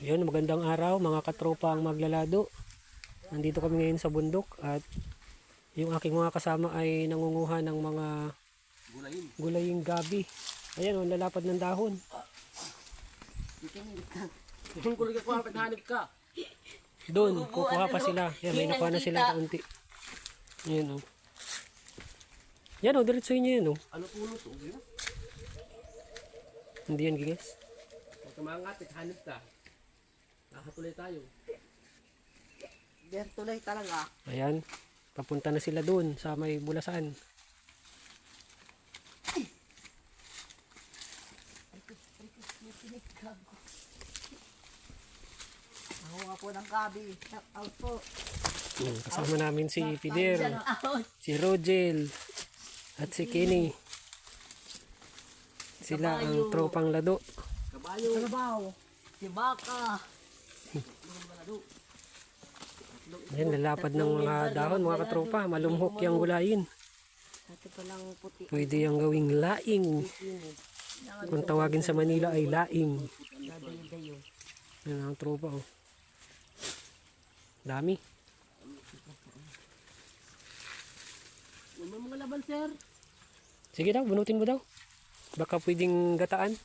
Yun, magandang araw mga katropa ang maglalado. Nandito kami ngayon sa bundok at yung aking mga kasama ay nangunguha ng mga gulaying gabi. Ayan, oh, lalapad ng dahon. Doon, kukuha pa sila. Yan, may nakuha na sila kaunti. Ayan, oh. Yan, oh, diretso nyo yan, oh. Ano puno to? Hindi yan, gigas. Pag kumangat, hanip ka. Nakatuloy tayo. Diyan tuloy talaga. Ayan, papunta na sila doon sa may bulasan. Nakuha po ng gabi. Shout out po. Kasama namin si Pider, si Rogel, at si Kenny. Sila ang tropang lado. Kabayo. Kalabaw. Si Baka. Yan, lalapad ng mga dahon, mga katropa. Malumhok yung gulayin. Ito palang puti. Pwede yung gawing laing. Kung tawagin sa Manila ay laing. Dadayo-dayo. Yan ang tropa, oh. Dami. May mga laban, sir. Sige daw, bunutin mo daw. Baka pwedeng gataan.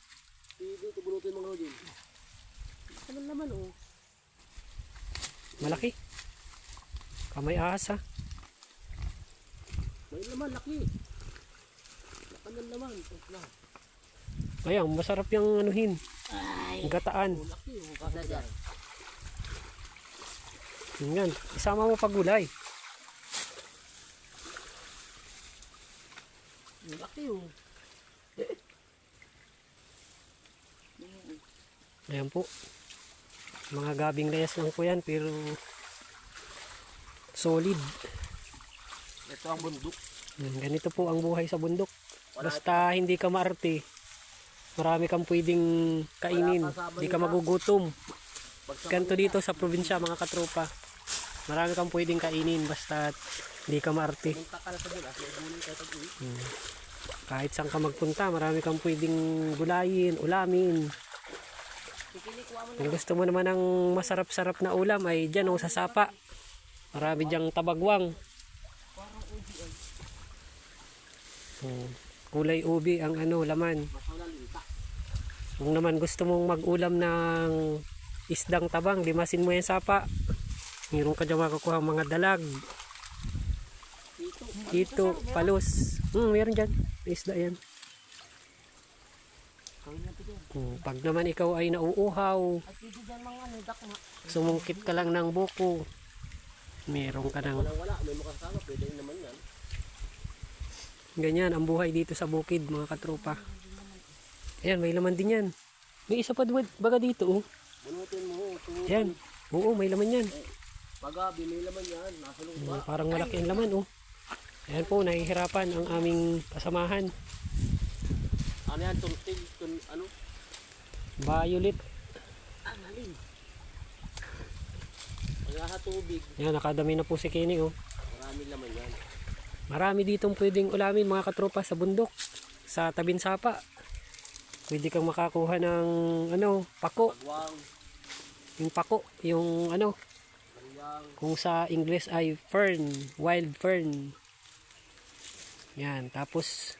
Dito, bunutin mga rodin. Ano naman, oh. Malaki. Kamay ahas, ha. May laman, laki. Lakanan naman. Ayan, masarap yung anuhin. Gataan. Laki, oh. Kasada. Yan, isama mo pag gulay. Laki, oh. Ayan po. Mga gabing layas lang po yan, pero solid. Ito ang bundok. Yan, ganito po ang buhay sa bundok. Basta hindi ka maarte, marami kang pwedeng kainin. Hindi ka magugutom. Ganito dito sa probinsya, mga katropa. Marami kang pwedeng kainin basta hindi ka maarte. Punta ka na sa bulas. May bunin kayo tag-uwi. Kahit saan ka magpunta, marami kang pwedeng gulayin, ulamin. Kung gusto mo naman ng masarap-sarap na ulam ay dyan, sa sapa. Marami dyang tabagwang. Kulay ubi ang laman. Kung naman gusto mong mag-ulam ng isdang tabang, limasin mo yung sapa. Mayroon ka dyan makakuha mga dalag. Ito, palos. Meron dyan. Isda yan. Pag naman ikaw ay nauuhaw, sumungkit ka lang ng buko, meron ka ng Wala, may makasama. Pwede naman yan. ganyan ang buhay dito sa bukid, mga katropa. Ayan, may laman din yan. May isa pa baga dito, oh. Bunutin mo. Ayan, oo, may laman yan. Pagabi, may laman yan. Nasa loob. Parang malaki ang laman, oh. Ayan po, nahihirapan ang aming kasamahan. Ano yan? Tuntil? Ano? Violet. Analin. Pagkaka tubig. Ayan, nakadami na po si Kenny, oh. Marami laman yan. Marami ditong pwedeng ulamin, mga katropa, sa bundok, sa tabing sapa. Pwede kang makakuha ng pako. Pagwang. Yung pako, yung Pagwang. kung sa English ay fern, wild fern. Yan, tapos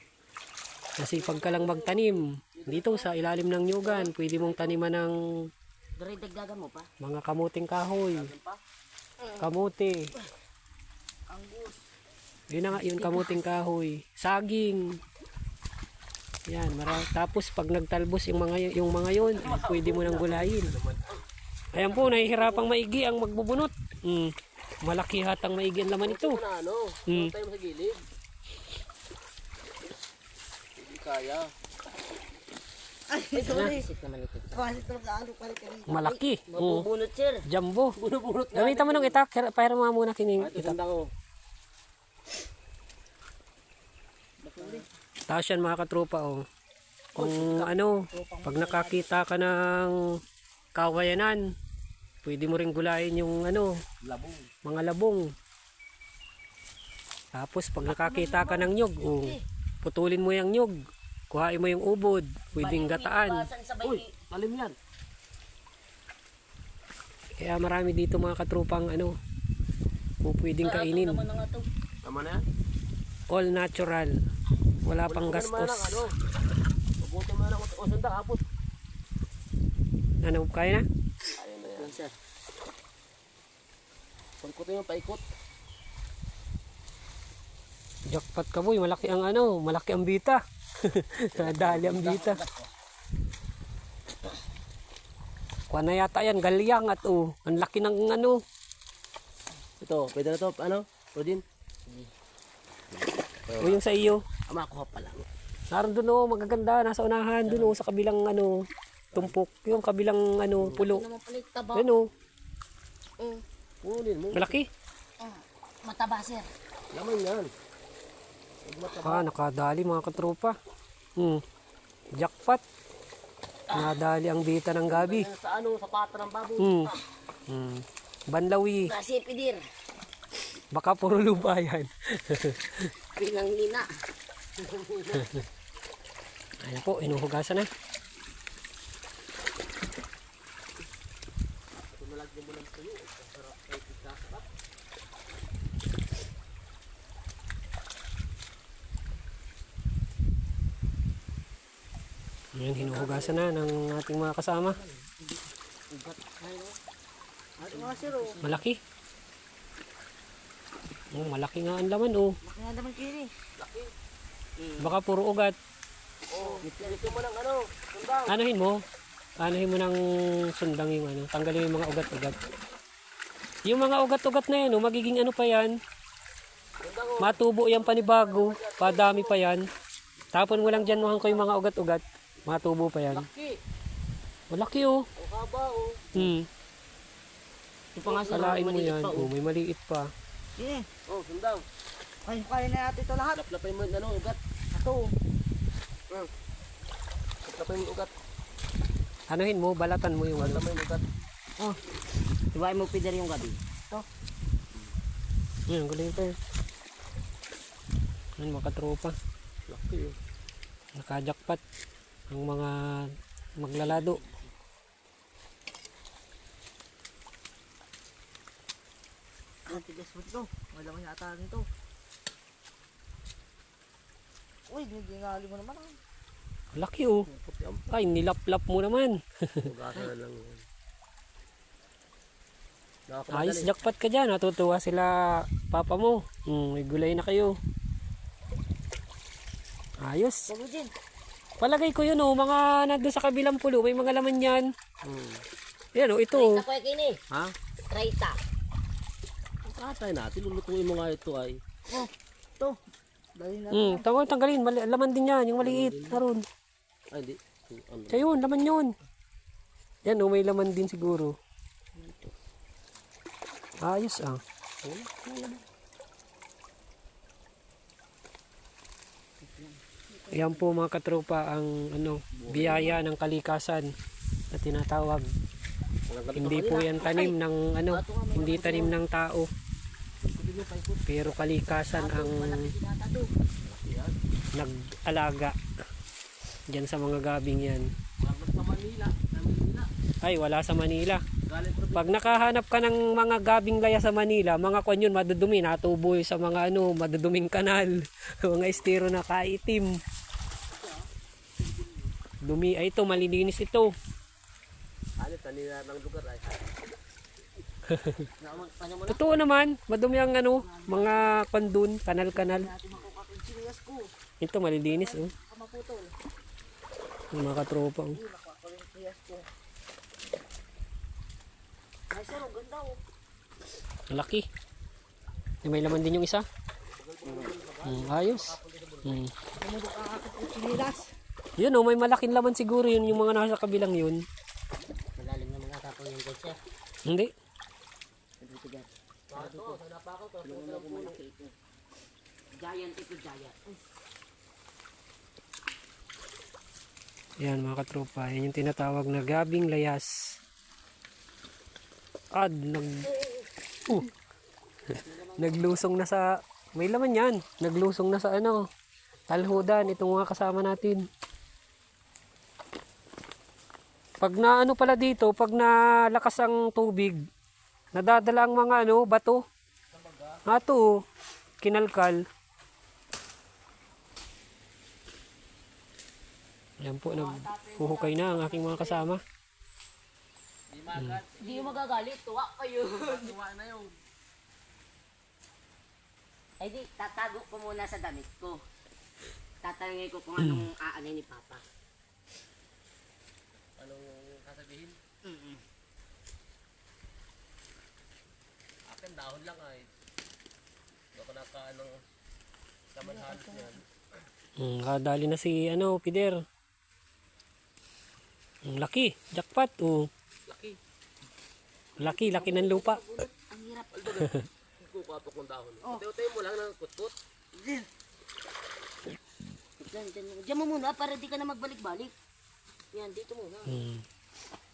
nasipag ka lang magtanim. Dito sa ilalim ng nyugan, pwede mong taniman ng Dari dagdagan mo pa. mga kamuting kahoy. Kamuti. Angus. Yun na nga, yun kamuting kahoy. Saging. Yan, tapos pag nagtalbos yung mga yun, pwede mo nang gulayin. Ayan po, nahihirapang maigi ang magbubunot. Malaki hatang maigi ang laman ito. Ano? Ano tayo sa gilid? Hindi kaya. Ay, sorry. Kasi talaga ano pala kanina. Malaki. Mabubunot, sir. Jumbo. Bunot-bunot Gamitan mo ng itak, para mga muna kining Ito itak. tanda ko. Tapos yan, mga katropa, oh. Kung pag nakakita ka ng kawayanan, pwede mo rin gulayin yung Labong. mga labong. Tapos pag nakakita ka ng nyug, putulin mo yung nyug. Kuhain mo yung ubod, pwedeng gataan. Uy, talim yan. Kaya marami dito mga katrupang ano, pwedeng kainin. Tama na yan? All natural. Wala pang gastos. Mabuti mo na lang. O, sanda, kapot. Ano, kaya na? Ayun na yan. Sir. Pagkutin yung paikot. Jackpot ka boy, malaki ang ano, malaki ang bita. Dali ang bita. Kuha na yata yan, galyang at ang laki ng ano. Ito, pwede na to. Ano? Rodin? O yung sa iyo. Makuha pa lang. Naroon doon magaganda, nasa unahan doon sa kabilang ano, tumpok, yung kabilang ano, pulo. Naman pala yung taba. Yan o, Punin mo. malaki. Mataba, sir. Laman yan. Nakadali mga katropa. Jackpot. Nadali ang bita ng gabi. Sa ano, sa pata ng baboy. Banlawi. Kasi pidir. Baka puro lupa yan. Pinang lina. Ayan po, inuhugasan na. Ayan, hinuhugasan na ng ating mga kasama. At mga sir, oh. Malaki. Malaki nga ang laman Laki nga naman kini. Baka puro ugat. Ito mo ng ano, sundang. Anuhin mo ng sundang yung ano. Tanggalin yung mga ugat-ugat. Yung mga ugat-ugat na yan, magiging ano pa yan. Matubo yan panibago. Padami pa yan. Tapon mo lang dyan ko yung mga ugat-ugat. Matubo pa yan. Laki. Malaki Ang haba, Ito pa nga sir, Kalain mo maliit yan. pa, oh. May maliit pa. Eh, Sundang. kaya na natin ito lahat. Laplapay mo yung ano, ugat. Ito. Laplapay mo yung ugat. Anuhin mo, balatan mo yung ano. Laplapay mo yung ugat. Diba mo pidir yung gabi? Yan, galing pa yun. Yan, mga katropa. Laki yun. Nakajakpat ang mga maglalado. Ang tigas mo ito. Wala mo yata nito. Uy, gingali mo naman. Laki Ay, nilaplap mo naman. Ugatan na lang yun. Ayos, jackpot ka dyan. Natutuwa sila papa mo. May gulay na kayo. Ayos. Sabi din. Palagay ko yun mga nandun sa kabilang pulo. May mga laman yan. Yan ito. Trita ko kini. Ha? Trita. Tatay natin, lulutuin mo nga ito ay. Ito. Dali na. Tanggalin. Laman din yan. Yung maliit. Naroon. Ay, di. Ano? Siya yun, laman yun. Yan may laman din siguro. Ayos Yan po mga katropa ang biyaya ng kalikasan na tinatawag. Hindi po yan tanim ng hindi tanim ng tao. Pero kalikasan ang nag-alaga diyan sa mga gabing yan. Sa Manila. Ay, wala sa Manila. Pag nakahanap ka ng mga gabing laya sa Manila, mga kwan yun, madudumi, natuboy sa mga maduduming kanal, mga estero na kaitim. Dumi, ay ito, malilinis ito. Kanina ng lugar ay. Totoo naman, madumi ang mga kwan dun, kanal-kanal. Ito, malilinis Yung mga katropa Ay, sir, ang ganda Laki. May laman din yung isa. Ayos. Tumulog ang aking sinilas. Yun may malaking laman siguro yun yung mga nasa kabilang yun. Malalim na mga tapon yung gold, sir. Hindi. Giant ito, giant. Yan mga katropa. Yan yung tinatawag na gabing layas. Naglusong na sa may laman yan. Naglusong na sa talhudan itong mga kasama natin. Pag na ano pala dito, pag nalakas ang tubig, nadadala ang mga ano, bato. Nga to, oh, kinalkal. Ayan po, naghuhukay na ang aking mga kasama. Hindi yung magagalit. Tuwa kayo. Tuwa na yun. Ay di, tatago ko muna sa damit ko. Tatanungin ko kung anong aanay ni Papa. Anong sasabihin? Akin, dahon lang ay. Hindi ako nakaanong kamanhalos yan. Kadali na si ano, Pider. Ang laki, jackpot. Oh. Laki. Laki ng lupa. Ang hirap. Kukatok ng dahon. Tayo mo lang ng kutkut. Diyan mo muna para di ka na magbalik-balik. Yan, dito muna.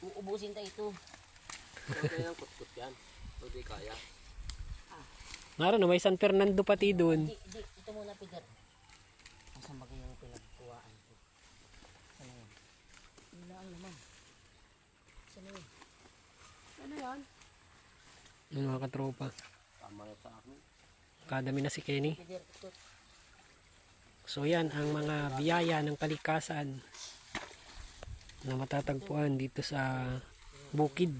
Uubusin tayo ito. Tayo ng kutkut yan. Hindi kaya. Nga na, may San Fernando pati doon. Ito muna, Peter. Nasaan ba yung pinagkuhaan ko? Sana yun? Wala ang naman. Sana yun? Ano yan? Yung mga katropa. Tama na sa akin. Kadami na si Kenny. Peter, ito. So yan ang mga biyaya ng kalikasan na matatagpuan dito sa bukid,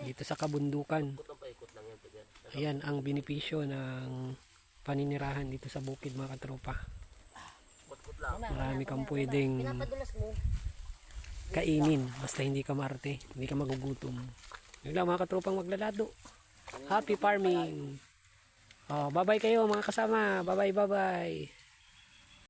dito sa kabundukan. Ikot lang paikot lang yan. Pwede. Ayan ang benepisyo ng paninirahan dito sa bukid, mga katropa. Kutkut lang. Marami kang pwedeng Pinapadulas mo. kainin basta hindi ka marte, hindi ka magugutom. Yun lang mga katropang maglalado. Happy farming. Oh, bye-bye kayo mga kasama. Bye-bye.